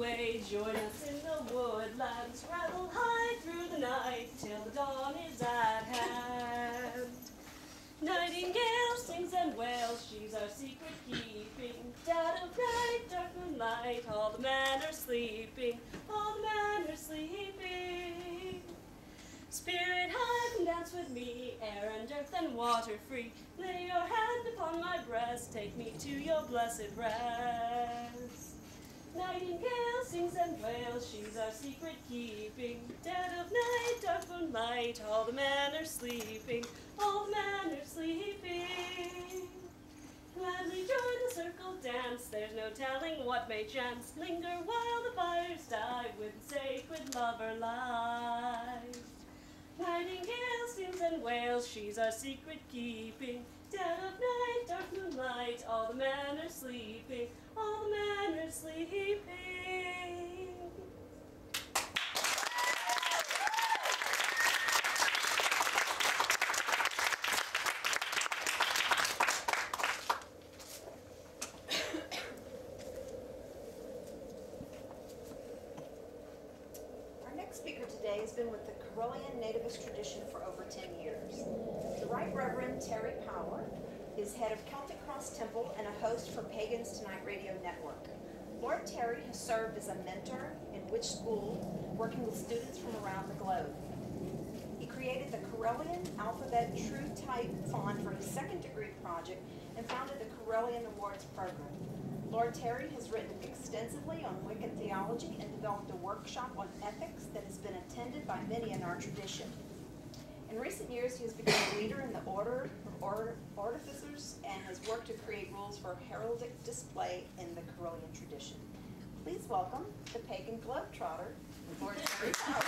way. Join us in the woodlands, rattle high through the night, till the dawn is at hand. Nightingale sings and wails, she's our secret keeping. Dead of night, dark moonlight, all the men are sleeping, all the men are sleeping. Spirit, hide and dance with me, air and earth and water free. Lay your hand upon my breast, take me to your blessed rest. Nightingale sings and wails, she's our secret keeping. Dead of night, dark moonlight, all the men are sleeping, all the men are sleeping. Gladly join the circle dance, there's no telling what may chance. Linger while the fires die, with the sacred lover lies. Nightingale sings and wails, she's our secret keeping. Dead of night, dark moonlight, all the men are sleeping, all the men are sleeping. Our next speaker today has been with the Correllian nativist tradition for over 10 years. The Right Reverend Terry Power is head of Celtic Cross Temple and a host for Pagans Tonight Radio Network. Lord Terry has served as a mentor in Witch School, working with students from around the globe. He created the Correllian alphabet true type font for his second degree project and founded the Correllian Awards program. Lord Terry has written extensively on Wiccan theology and developed a workshop on ethics that has been attended by many in our tradition. In recent years, he has become a leader in the Order of Artificers and has worked to create rules for heraldic display in the Correllian tradition. Please welcome the pagan globetrotter, Lord Terry Power.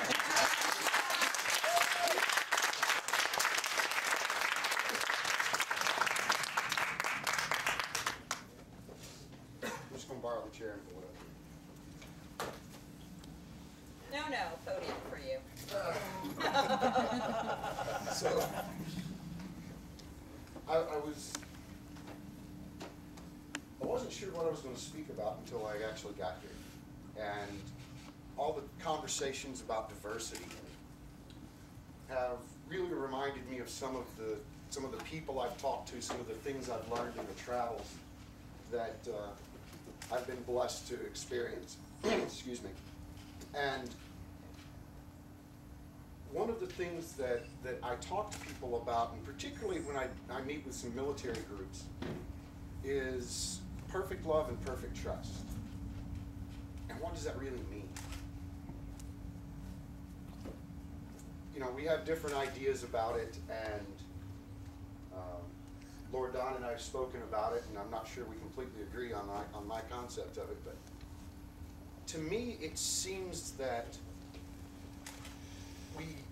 I'm just going to borrow the chair and pull it up. No, podium for you. So, I wasn't sure what I was going to speak about until I actually got here. And all the conversations about diversity have really reminded me of some of the people I've talked to, some of the things I've learned in the travels that I've been blessed to experience. Excuse me. And one of the things that I talk to people about, and particularly when I meet with some military groups, is perfect love and perfect trust. And what does that really mean? You know, we have different ideas about it, and Lord Don and I have spoken about it, and I'm not sure we completely agree on my concept of it, but to me it seems that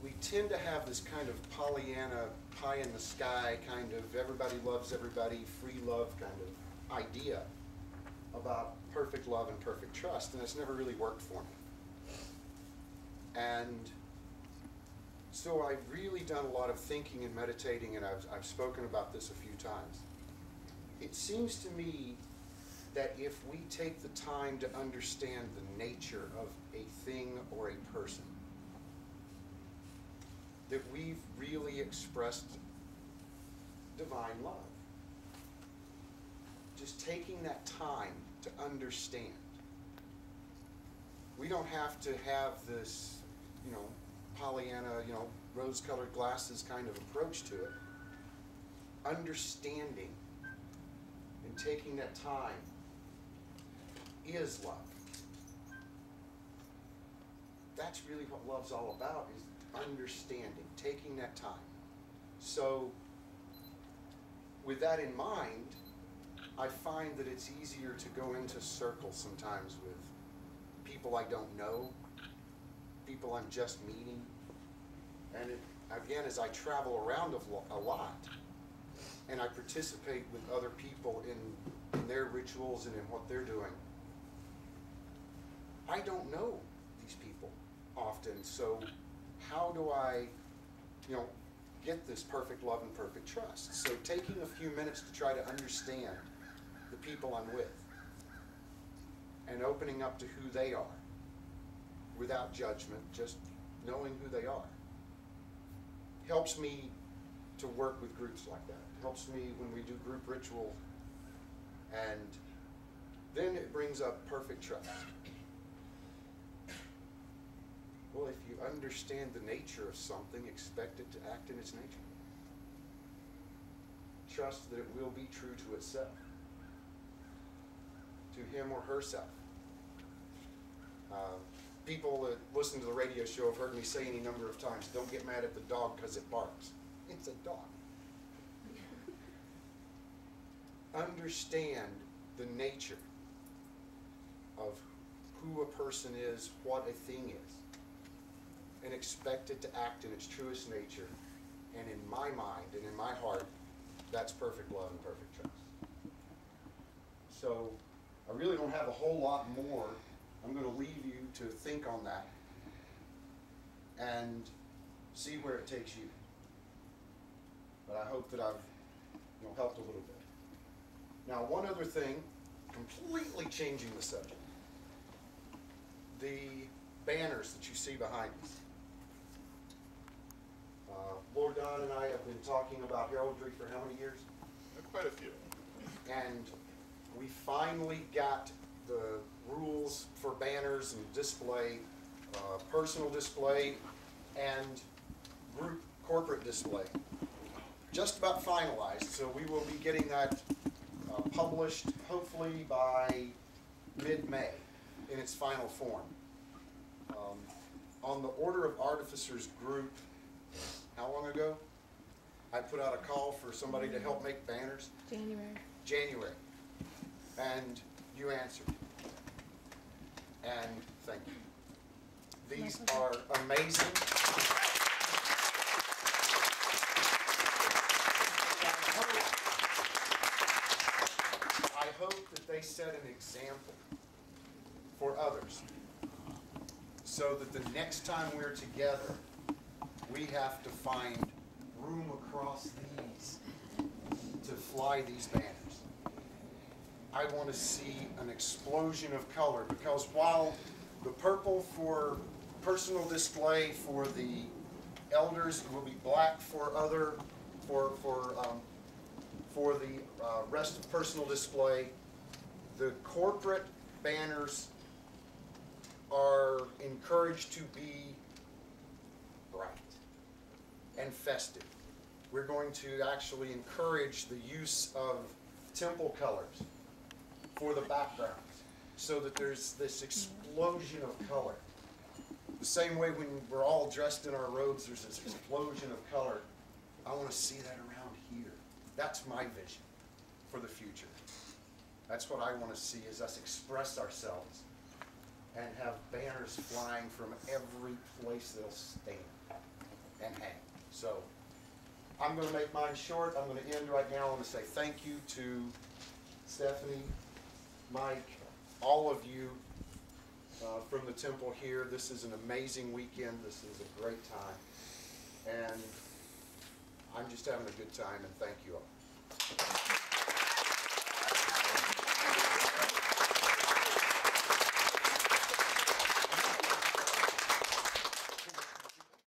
we tend to have this kind of Pollyanna, pie in the sky kind of everybody loves everybody, free love kind of idea about perfect love and perfect trust, and it's never really worked for me. And so I've really done a lot of thinking and meditating, and I've spoken about this a few times. It seems to me that if we take the time to understand the nature of a thing or a person, that we've really expressed divine love. Just taking that time to understand. We don't have to have this, Pollyanna, rose-colored glasses kind of approach to it. Understanding and taking that time is love. That's really what love's all about, is understanding, taking that time. So with that in mind, I find that it's easier to go into circles sometimes with people I don't know, people I'm just meeting. And again, as I travel around a lot, and I participate with other people in their rituals and in what they're doing, I don't know these people often, so how do I, get this perfect love and perfect trust? So taking a few minutes to try to understand the people I'm with, and opening up to who they are without judgment, just knowing who they are. Helps me to work with groups like that. It helps me when we do group ritual, and then it brings up perfect trust. Well, if you understand the nature of something, expect it to act in its nature. Trust that it will be true to itself, to him or herself. People that listen to the radio show have heard me say any number of times, don't get mad at the dog because it barks. It's a dog. Understand the nature of who a person is, what a thing is, and expect it to act in its truest nature. And in my mind and in my heart, that's perfect love and perfect trust. So I really don't have a whole lot more. I'm going to leave you to think on that and see where it takes you. But I hope that I've helped a little bit. Now, one other thing, completely changing the subject. The banners that you see behind us. Lord Don and I have been talking about heraldry for how many years? Quite a few. And we finally got the rules for banners and display, personal display and group corporate display, just about finalized. So we will be getting that published hopefully by mid-May in its final form. On the Order of Artificers group, how long ago? I put out a call for somebody to help make banners. January. And you answered. And thank you. These are amazing. I hope that they set an example for others so that the next time we're together, we have to find room across these to fly these banners. I want to see an explosion of color, because while the purple for personal display for the elders will be black for other, for the rest of personal display, the corporate banners are encouraged to be bright and festive. We're going to actually encourage the use of temple colors for the backgrounds so that there's this explosion of color. The same way when we're all dressed in our robes, there's this explosion of color. I want to see that around here. That's my vision for the future. That's what I want to see, is us express ourselves and have banners flying from every place they'll stand and hang. So I'm going to make mine short. I'm going to end right now. I want to say thank you to Stephanie, Mike, all of you from the temple here. This is an amazing weekend. This is a great time. And I'm just having a good time, and thank you all.